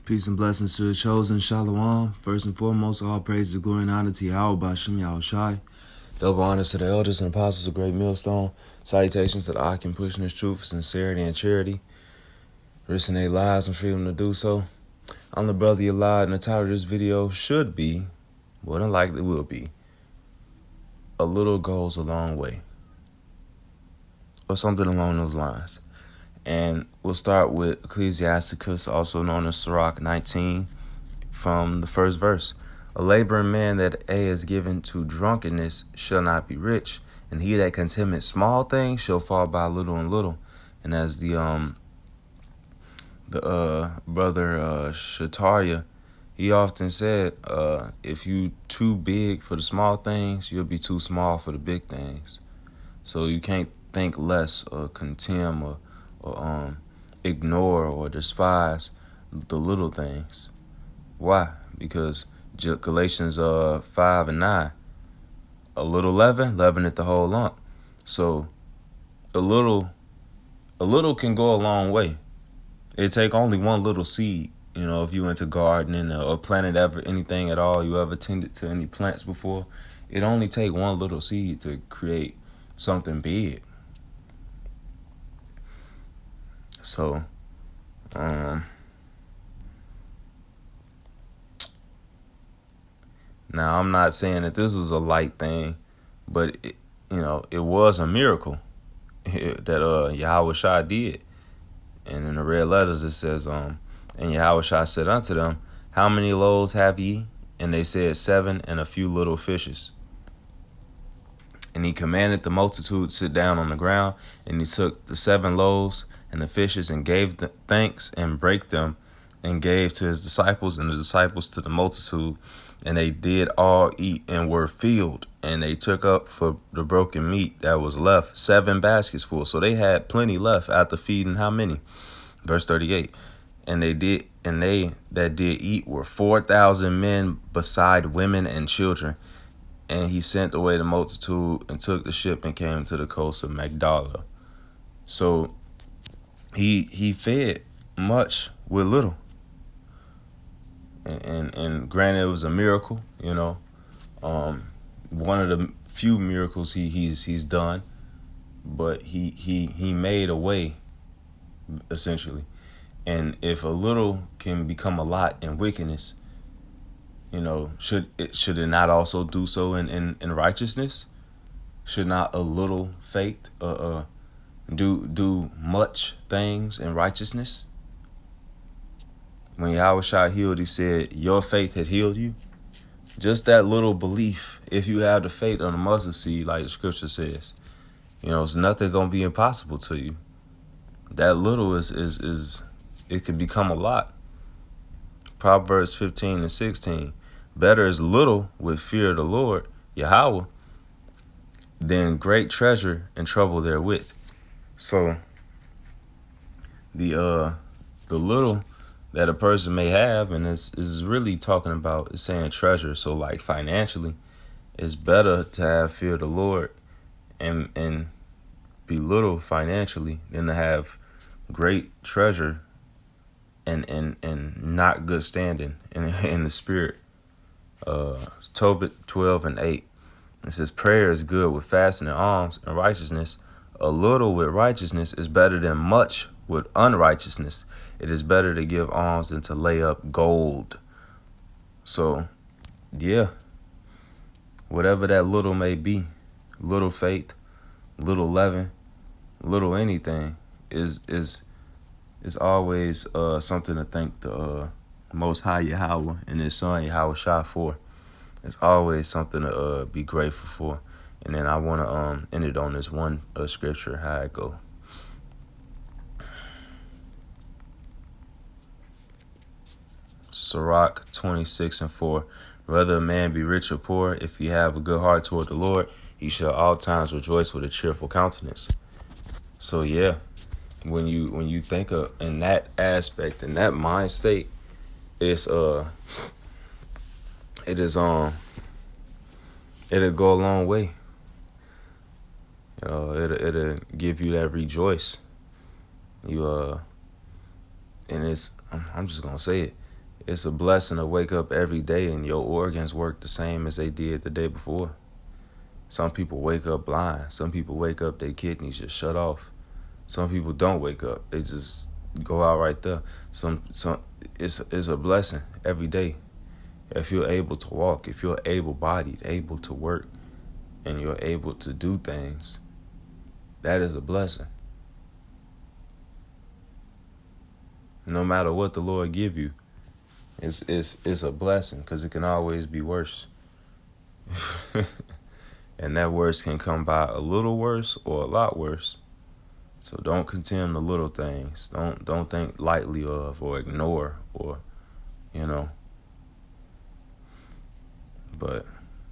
Peace and blessings to the chosen. Shalom. First and foremost, all praise, glory, and honor to Yahweh Bashem Yahushai. Double honors to the elders and apostles of Great Millstone. Salutations to the Akim pushing his truth, sincerity, and charity. Risking their lives and freedom to do so. I'm the brother you lied, and the title of this video should be, more than likely will be, A Little Goes a Long Way. Or something along those lines. And we'll start with Ecclesiasticus, also known as Sirach 19, from the first verse. A laboring man that is given to drunkenness shall not be rich, and he that contemneth small things shall fall by little and little. And as the brother Shataria, he often said, if you too big for the small things, you'll be too small for the big things. So you can't think less or contemn or ignore or despise the little things. Why? Because Galatians 5 and 9, a little leaven, leaveneth the whole lump. So a little can go a long way. It take only one little seed. You know, if you into gardening or planted anything at all, you ever tended to any plants before, it only take one little seed to create something big. So, now I'm not saying that this was a light thing, but it was a miracle that Yahweh Shai did. And in the red letters it says, and Yahweh Shai said unto them, how many loaves have ye? And they said 7 and a few little fishes. And he commanded the multitude to sit down on the ground, and he took the 7 loaves and the fishes and gave the thanks and brake them and gave to his disciples and the disciples to the multitude. And they did all eat and were filled. And they took up for the broken meat that was left 7 baskets full. So they had plenty left after feeding how many? Verse 38. And they that did eat were 4,000 men beside women and children. And he sent away the multitude and took the ship and came to the coast of Magdala. So he fed much with little. And granted, it was a miracle, one of the few miracles he's done, but he made a way, essentially. And if a little can become a lot in wickedness, should it not also do so in righteousness? Should not a little faith do much things in righteousness? When Yahweh Shai healed, he said, your faith had healed you. Just that little belief, if you have the faith of a mustard seed, like the scripture says, it's nothing going to be impossible to you. That little is it can become a lot. Proverbs 15 and 16. Better is little with fear of the Lord, Yahweh, than great treasure and trouble therewith. So the little that a person may have, and is really talking about, is saying treasure. So like financially, it's better to have fear of the Lord and be little financially than to have great treasure and not good standing in the spirit. Tobit 12 and 8. It says, prayer is good with fasting and alms and righteousness. A little with righteousness is better than much with unrighteousness. It is better to give alms than to lay up gold. So, yeah, whatever that little may be, little faith, little leaven, little anything, is always something to thank the Most High Yahweh and His Son Yahweh Shai for. It's always something to be grateful for. And then I want to end it on this one scripture, how it go. Sirach 26 and 4. Whether a man be rich or poor, if he have a good heart toward the Lord, he shall all times rejoice with a cheerful countenance. So yeah, when you think of in that aspect, in that mind state, it'll go a long way. It'll give you that rejoice. And I'm just gonna say it. It's a blessing to wake up every day and your organs work the same as they did the day before. Some people wake up blind. Some people wake up, their kidneys just shut off. Some people don't wake up. They just go out right there. Some it's a blessing every day. If you're able to walk, if you're able-bodied, able to work, and you're able to do things, that is a blessing. No matter what the Lord give you, it's a blessing, because it can always be worse. And that worse can come by a little worse or a lot worse. So don't contemn the little things. Don't think lightly of or ignore or, you know. But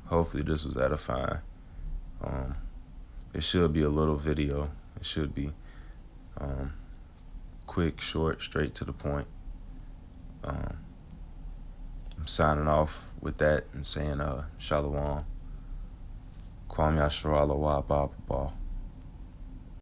hopefully this was edifying. It should be a little video. It should be quick, short, straight to the point. I'm signing off with that and saying Shalom. Kwam Yashar Allah wa Ba.